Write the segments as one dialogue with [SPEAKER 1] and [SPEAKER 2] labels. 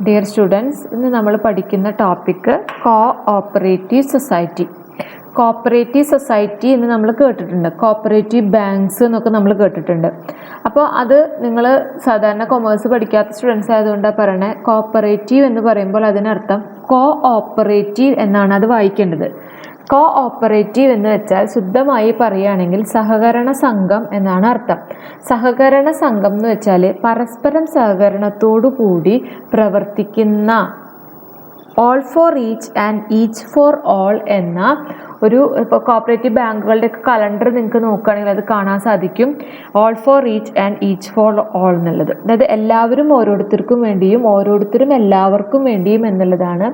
[SPEAKER 1] Dear students, ഇന്ന് നമ്മൾ പഠിക്കുന്ന topic cooperative society. Cooperative society എന്ന് നമ്മൾ കേട്ടിട്ടുണ്ട്, കോപ്പറേറ്റീവ് ബാങ്ക്സ് എന്നൊക്കെ നമ്മൾ കേട്ടിട്ടുണ്ട്. അപ്പോൾ അത് നിങ്ങൾ സാധാരണ കൊമേഴ്സ് പഠിക്കാത്ത സ്റ്റുഡൻസ് ആയതുകൊണ്ടാണ് പറയണേ. കോപ്പറേറ്റീവ് എന്ന് പറയുമ്പോൾ അതിനർത്ഥം കോഓപ്പറേറ്റീവ് എന്നാണ് അത് വായിക്കേണ്ടത്. കോഓപ്പറേറ്റീവ് എന്ന് വെച്ചാൽ ശുദ്ധമായി പറയുകയാണെങ്കിൽ സഹകരണ സംഘം എന്നാണ് അർത്ഥം. സഹകരണ സംഘം എന്ന് വെച്ചാൽ പരസ്പരം സഹകരണത്തോടു കൂടി പ്രവർത്തിക്കുന്ന, all for each and each for all എന്ന ഒരു, ഇപ്പോൾ കോപ്പറേറ്റീവ് ബാങ്കുകളുടെ ഒക്കെ കലണ്ടർ നിങ്ങൾക്ക് നോക്കുകയാണെങ്കിൽ അത് കാണാൻ സാധിക്കും. All for each and each for all എന്നുള്ളത്, അതായത് എല്ലാവരും ഓരോരുത്തർക്കും വേണ്ടിയും ഓരോരുത്തരും എല്ലാവർക്കും വേണ്ടിയും എന്നുള്ളതാണ്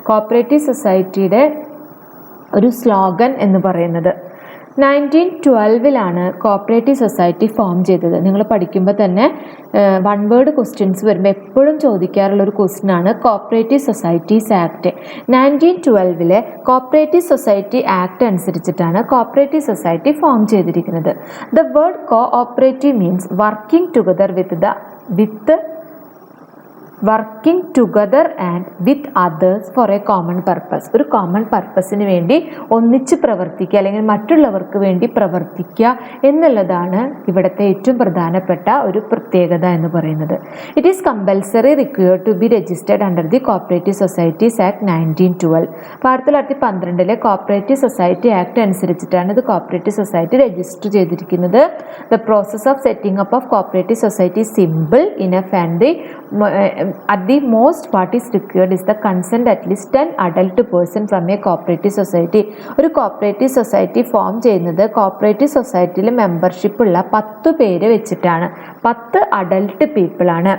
[SPEAKER 1] കോപ്പറേറ്റീവ് സൊസൈറ്റിയുടെ ഒരു സ്ലോഗൻ എന്ന് പറയുന്നത്. 1912 കോപ്പറേറ്റീവ് സൊസൈറ്റി ഫോം ചെയ്തത്. നിങ്ങൾ പഠിക്കുമ്പോൾ തന്നെ വൺ വേർഡ് ക്വസ്റ്റ്യൻസ് വരുമ്പോൾ എപ്പോഴും ചോദിക്കാറുള്ള ഒരു ക്വസ്റ്റ്യനാണ് cooperative societies act. 1912 cooperative society act അനുസരിച്ചിട്ടാണ് കോപ്പറേറ്റീവ് സൊസൈറ്റി ഫോം ചെയ്തിരിക്കുന്നത്. The word cooperative means working together working together and with others four A common purpose. ഒരു കോമൺ പർപ്പസിന് വേണ്ടി ഒന്നിച്ച് പ്രവർത്തിക്കുക അല്ലെങ്കിൽ മറ്റുള്ളവർക്ക് വേണ്ടി പ്രവർത്തിക്കുക എന്നുള്ളതാണ് ഇവിടുത്തെ ഏറ്റവും പ്രധാനപ്പെട്ട ഒരു പ്രത്യേകത എന്ന് പറയുന്നത്. It is compulsory required to be registered under the cooperative societies act 1912. 1912 cooperative society act അനുസരിച്ചിട്ടാണ് ഇത് കോപ്പറേറ്റീവ് സൊസൈറ്റി രജിസ്റ്റർ ചെയ്തിരിക്കുന്നത്. The process of setting up of cooperative society simple, enough and at the most what is required is the consent at least 10 adult person from a cooperative society. ഒരു cooperative society form ചെയ്യുന്നത് cooperative സൊസൈറ്റിയിൽ membership ഉള്ള 10 പേര് വെച്ചിട്ടാണ്. 10 adult people ആണ്.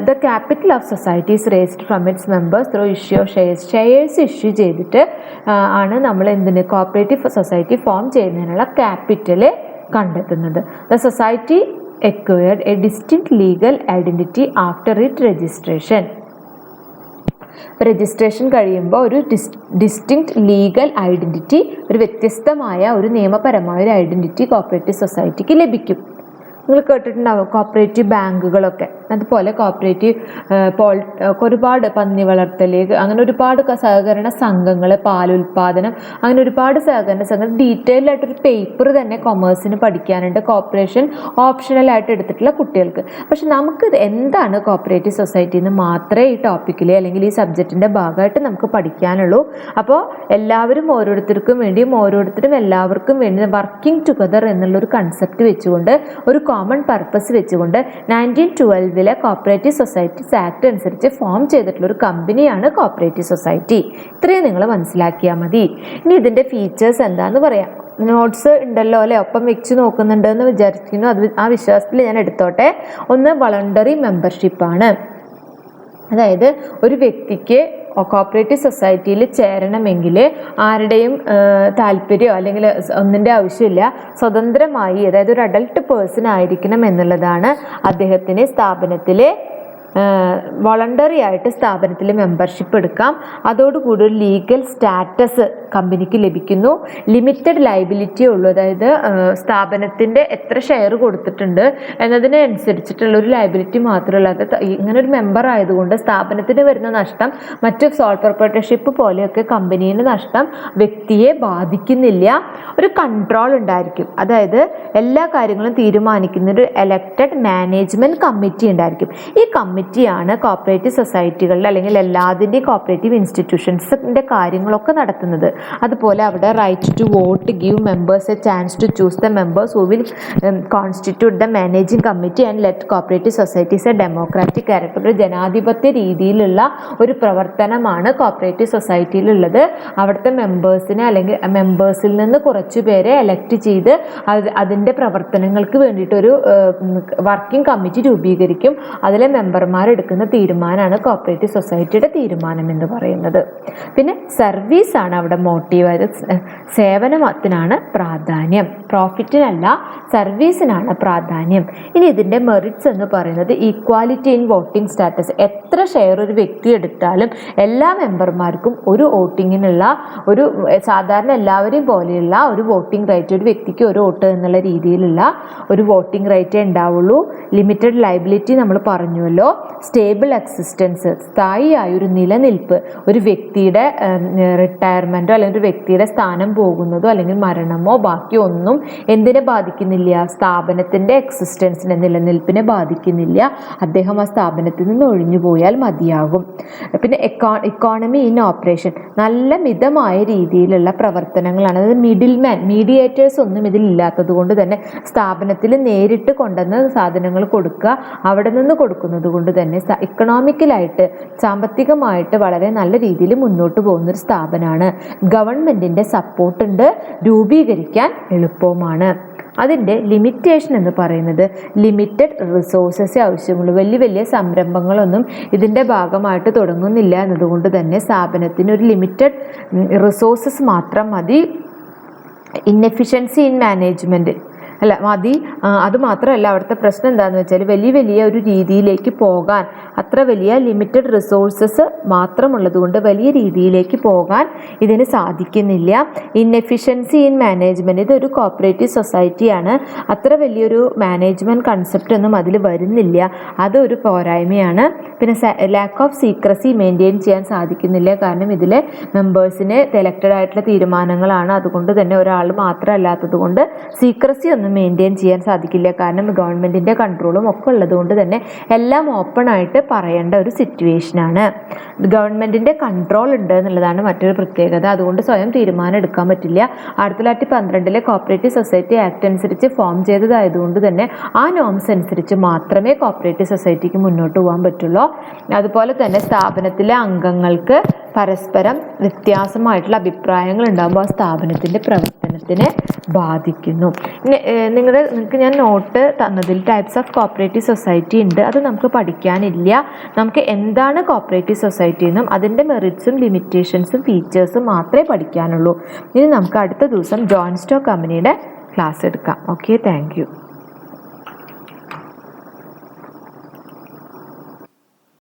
[SPEAKER 1] The capital of society is raised from its members through issue of shares. Shares issue ചെയ്തിട്ട് ആണ് നമ്മൾ എന്തിന് കോപ്പറേറ്റീവ് സൊസൈറ്റി ഫോം ചെയ്യുന്നതിനുള്ള ക്യാപിറ്റൽ കണ്ടെത്തുന്നത്. The society acquired a distinct legal identity after its registration. Registration കഴിയുമ്പോൾ ഒരു distinct legal identity, ഒരു വ്യത്യസ്തമായ ഒരു നിയമപരമായ ഒരു ഐഡൻറ്റിറ്റി കോപ്പറേറ്റീവ് സൊസൈറ്റിക്ക് ലഭിക്കും. നിങ്ങൾ കേട്ടിട്ടുണ്ടാവും കോപ്പറേറ്റീവ് ബാങ്കുകളൊക്കെ. അതുപോലെ കോപ്പറേറ്റീവ് ഒരുപാട് പന്നി വളർത്തൽ, അങ്ങനെ ഒരുപാട് സഹകരണ സംഘങ്ങൾ, പാലുൽപാദനം, അങ്ങനെ ഒരുപാട് സഹകരണ സംഘം. ഡീറ്റെയിൽ ആയിട്ടൊരു പേപ്പർ തന്നെ കൊമേഴ്സിന് പഠിക്കാനുണ്ട്, കോപ്പറേഷൻ ഓപ്ഷണലായിട്ട് എടുത്തിട്ടുള്ള കുട്ടികൾക്ക്. പക്ഷെ നമുക്ക് എന്താണ് കോപ്പറേറ്റീവ് സൊസൈറ്റി എന്ന് മാത്രമേ ഈ ടോപ്പിക്കിൽ അല്ലെങ്കിൽ ഈ സബ്ജക്റ്റിൻ്റെ ഭാഗമായിട്ട് നമുക്ക് പഠിക്കാനുള്ളൂ. അപ്പോൾ എല്ലാവരും ഓരോരുത്തർക്കും വേണ്ടിയും ഓരോരുത്തരും എല്ലാവർക്കും വേണ്ടി വർക്കിംഗ് ടുഗദർ എന്നുള്ളൊരു കൺസെപ്റ്റ് വെച്ചുകൊണ്ട്, ഒരു കോമൺ പർപ്പസ് വെച്ചുകൊണ്ട് 1912 കോപ്പറേറ്റീവ് സൊസൈറ്റീസ് ആക്ട് അനുസരിച്ച് ഫോം ചെയ്തിട്ടുള്ള ഒരു കമ്പനിയാണ് കോപ്പറേറ്റീവ് സൊസൈറ്റി. ഇത്രയും നിങ്ങൾ മനസ്സിലാക്കിയാൽ മതി. ഇനി ഇതിൻ്റെ ഫീച്ചേഴ്സ് എന്താണെന്ന് പറയാം. നോട്ട്സ് ഉണ്ടല്ലോ അല്ലേ, ഒപ്പം വെച്ച് നോക്കുന്നുണ്ട് എന്ന് വിചാരിക്കുന്നു. അത് ആ വിശ്വാസത്തിൽ ഞാൻ എടുത്തോട്ടെ. ഒന്ന്, വളണ്ടറി മെമ്പർഷിപ്പാണ്. അതായത് ഒരു വ്യക്തിക്ക് കോപ്പറേറ്റീവ് സൊസൈറ്റിയിൽ ചേരണമെങ്കിൽ ആരുടെയും താല്പര്യമോ അല്ലെങ്കിൽ ഒന്നിൻ്റെ ആവശ്യമില്ല, സ്വതന്ത്രമായി, അതായത് ഒരു അഡൽട്ട് പേഴ്സൺ ആയിരിക്കണം എന്നുള്ളതാണ് അദ്ദേഹത്തിന് സ്ഥാപനത്തിലെ വോളണ്ടറി ആയിട്ട് സ്ഥാപനത്തിൽ മെമ്പർഷിപ്പ് എടുക്കാം. അതോടുകൂടി ഒരു ലീഗൽ സ്റ്റാറ്റസ് കമ്പനിക്ക് ലഭിക്കുന്നു. ലിമിറ്റഡ് ലയബിലിറ്റിയേ ഉള്ളൂ, അതായത് സ്ഥാപനത്തിൻ്റെ എത്ര ഷെയർ കൊടുത്തിട്ടുണ്ട് എന്നതിനനുസരിച്ചിട്ടുള്ള ഒരു ലയബിലിറ്റി മാത്രമല്ല. അത് ഇങ്ങനെ ഒരു മെമ്പർ ആയതുകൊണ്ട് സ്ഥാപനത്തിന് വരുന്ന നഷ്ടം മറ്റ് സോൾ പ്രൊപ്പറേറ്റർഷിപ്പ് പോലെയൊക്കെ കമ്പനീൻ്റെ നഷ്ടം വ്യക്തിയെ ബാധിക്കുന്നില്ല. ഒരു കൺട്രോൾ ഉണ്ടായിരിക്കും, അതായത് എല്ലാ കാര്യങ്ങളും തീരുമാനിക്കുന്ന ഒരു എലക്റ്റഡ് മാനേജ്മെൻറ്റ് കമ്മിറ്റി ഉണ്ടായിരിക്കും. ഈ കമ്മിറ്റിയാണ് കോപ്പറേറ്റീവ് സൊസൈറ്റികളിൽ അല്ലെങ്കിൽ എല്ലാതിൻ്റെയും കോപ്പറേറ്റീവ് ഇൻസ്റ്റിറ്റ്യൂഷൻസിൻ്റെ കാര്യങ്ങളൊക്കെ നടത്തുന്നത്. അതുപോലെ അവിടെ right to vote give members a chance to choose the members who will constitute the managing committee and let cooperative societies a democratic character. ഒരു ജനാധിപത്യ രീതിയിലുള്ള ഒരു പ്രവർത്തനമാണ് കോപ്പറേറ്റീവ് സൊസൈറ്റിയിലുള്ളത്. അവിടുത്തെ മെമ്പേഴ്സിനെ അല്ലെങ്കിൽ മെമ്പേഴ്സിൽ നിന്ന് കുറച്ചു പേരെ എലക്ട് ചെയ്ത് അതിൻ്റെ പ്രവർത്തനങ്ങൾക്ക് വേണ്ടിയിട്ടൊരു വർക്കിംഗ് കമ്മിറ്റി രൂപീകരിക്കും. അതിലെ മെമ്പർമാരെടുക്കുന്ന തീരുമാനമാണ് കോപ്പറേറ്റീവ് സൊസൈറ്റിയുടെ തീരുമാനം എന്ന് പറയുന്നത്. പിന്നെ സർവീസാണ് അവിടെ മോട്ടീവ്, അതായത് സേവനത്തിനാണ് പ്രാധാന്യം, പ്രോഫിറ്റിനല്ല സർവീസിനാണ് പ്രാധാന്യം. ഇനി ഇതിൻ്റെ മെറിറ്റ്സ് എന്ന് പറയുന്നത് ഈക്വാലിറ്റി ഇൻ വോട്ടിംഗ് സ്റ്റാറ്റസ്. എത്ര ഷെയർ ഒരു വ്യക്തി എടുത്താലും എല്ലാ മെമ്പർമാർക്കും ഒരു വോട്ടിങ്ങിനുള്ള ഒരു സാധാരണ എല്ലാവരെയും പോലെയുള്ള ഒരു വോട്ടിംഗ് റൈറ്റ്, ഒരു വ്യക്തിക്ക് ഒരു വോട്ട് എന്നുള്ള രീതിയിലുള്ള ഒരു വോട്ടിംഗ് റൈറ്റേ ഉണ്ടാവുള്ളൂ. ലിമിറ്റഡ് ലയബിലിറ്റി നമ്മൾ പറഞ്ഞുവല്ലോ. സ്റ്റേബിൾ എക്സിസ്റ്റൻസ്, സ്ഥായിയായ ഒരു നിലനിൽപ്പ്, ഒരു വ്യക്തിയുടെ റിട്ടയർമെൻറ്റോ അല്ലെങ്കിൽ ഒരു വ്യക്തിയുടെ സ്ഥാനം പോകുന്നതോ അല്ലെങ്കിൽ മരണമോ ബാക്കി ഒന്നും എന്തിനെ ബാധിക്കുന്നില്ല? സ്ഥാപനത്തിൻ്റെ എക്സിസ്റ്റൻസിനെ, നിലനിൽപ്പിനെ ബാധിക്കുന്നില്ല. അദ്ദേഹം ആ സ്ഥാപനത്തിൽ നിന്ന് ഒഴിഞ്ഞു പോയാൽ മതിയാകും. പിന്നെ ഇക്കോണമി ഇൻ ഓപ്പറേഷൻ, നല്ല മിതമായ രീതിയിലുള്ള പ്രവർത്തനങ്ങളാണ്. അതായത് മീഡിയേറ്റേഴ്സ് ഒന്നും ഇതിലില്ലാത്തത് കൊണ്ട് തന്നെ സ്ഥാപനത്തിൽ നേരിട്ട് കൊണ്ടുവന്ന് സാധനങ്ങൾ കൊടുക്കുക, അവിടെ നിന്ന് കൊടുക്കുന്നത് കൊണ്ട് തന്നെ ഇക്കണോമിക്കലായിട്ട്, സാമ്പത്തികമായിട്ട് വളരെ നല്ല രീതിയിൽ മുന്നോട്ട് പോകുന്ന ഒരു സ്ഥാപനമാണ്. ഗവൺമെൻറ്റിൻ്റെ സപ്പോർട്ടുണ്ട്, രൂപീകരിക്കാൻ എളുപ്പവുമാണ്. അതിൻ്റെ ലിമിറ്റേഷൻ എന്ന് പറയുന്നത് ലിമിറ്റഡ് റിസോഴ്സസേ ആവശ്യമുള്ളൂ. വലിയ വലിയ സംരംഭങ്ങളൊന്നും ഇതിൻ്റെ ഭാഗമായിട്ട് തുടങ്ങുന്നില്ല എന്നതുകൊണ്ട് തന്നെ സ്ഥാപനത്തിന് ഒരു ലിമിറ്റഡ് റിസോഴ്സസ് മാത്രം മതി. ഇൻഎഫിഷ്യൻസി ഇൻ മാനേജ്മെൻറ്റ് മതി. അതുമാത്രമല്ല, അവിടുത്തെ പ്രശ്നം എന്താണെന്ന് വെച്ചാൽ വലിയ വലിയ ഒരു രീതിയിലേക്ക് പോകാൻ, അത്ര വലിയ ലിമിറ്റഡ് റിസോഴ്സസ് മാത്രമുള്ളത് കൊണ്ട് വലിയ രീതിയിലേക്ക് പോകാൻ ഇതിന് സാധിക്കുന്നില്ല. ഇൻഎഫിഷ്യൻസി ഇൻ മാനേജ്മെൻറ്റ്, ഇതൊരു കോപ്പറേറ്റീവ് സൊസൈറ്റിയാണ്. അത്ര വലിയൊരു മാനേജ്മെൻറ്റ് കൺസെപ്റ്റ് ഒന്നും അതിൽ വരുന്നില്ല, അതൊരു പോരായ്മയാണ്. പിന്നെ ലാക്ക് ഓഫ് സീക്രസി മെയിൻറ്റെയിൻ ചെയ്യാൻ സാധിക്കുന്നില്ല. കാരണം ഇതിലെ മെമ്പേഴ്സിന് എലക്റ്റഡ് ആയിട്ടുള്ള തീരുമാനങ്ങളാണ്. അതുകൊണ്ട് തന്നെ ഒരാൾ മാത്രമല്ലാത്തത് കൊണ്ട് സീക്രസി ഒന്നും മെയിൻറ്റെയിൻ ചെയ്യാൻ സാധിക്കില്ല. കാരണം ഗവൺമെൻറ്റിൻ്റെ കൺട്രോളും ഒക്കെ ഉള്ളത് കൊണ്ട് തന്നെ എല്ലാം ഓപ്പൺ ആയിട്ട് പറയേണ്ട ഒരു സിറ്റുവേഷനാണ്. ഗവൺമെൻറ്റിൻ്റെ കൺട്രോൾ ഉണ്ട് എന്നുള്ളതാണ് മറ്റൊരു പ്രത്യേകത. അതുകൊണ്ട് സ്വയം തീരുമാനം എടുക്കാൻ പറ്റില്ല. 1912 കോപ്പറേറ്റീവ് സൊസൈറ്റി ആക്ട് അനുസരിച്ച് ഫോം ചെയ്തതായതുകൊണ്ട് തന്നെ ആ നോംസ് അനുസരിച്ച് മാത്രമേ കോപ്പറേറ്റീവ് സൊസൈറ്റിക്ക് മുന്നോട്ട് പോകാൻ പറ്റുള്ളൂ. അതുപോലെ തന്നെ സ്ഥാപനത്തിലെ അംഗങ്ങൾക്ക് പരസ്പരം വ്യത്യാസമായിട്ടുള്ള അഭിപ്രായങ്ങൾ ഉണ്ടാകുമ്പോൾ ആ സ്ഥാപനത്തിൻ്റെ പ്രവർത്തനത്തിനെ ബാധിക്കുന്നു. നിങ്ങൾക്ക് ഞാൻ നോട്ട് തന്നതിൽ ടൈപ്സ് ഓഫ് കോപ്പറേറ്റീവ് സൊസൈറ്റി ഉണ്ട്, അത് നമുക്ക് പഠിക്കാനില്ല. നമുക്ക് എന്താണ് കോപ്പറേറ്റീവ് സൊസൈറ്റി എന്നും അതിൻ്റെ മെറിറ്റ്സും ലിമിറ്റേഷൻസും ഫീച്ചേഴ്സും മാത്രമേ പഠിക്കാനുള്ളൂ. ഇനി നമുക്ക് അടുത്ത ദിവസം ജോയിന്റ് സ്റ്റോക്ക് കമ്പനിയുടെ ക്ലാസ് എടുക്കാം. Okay, thank you.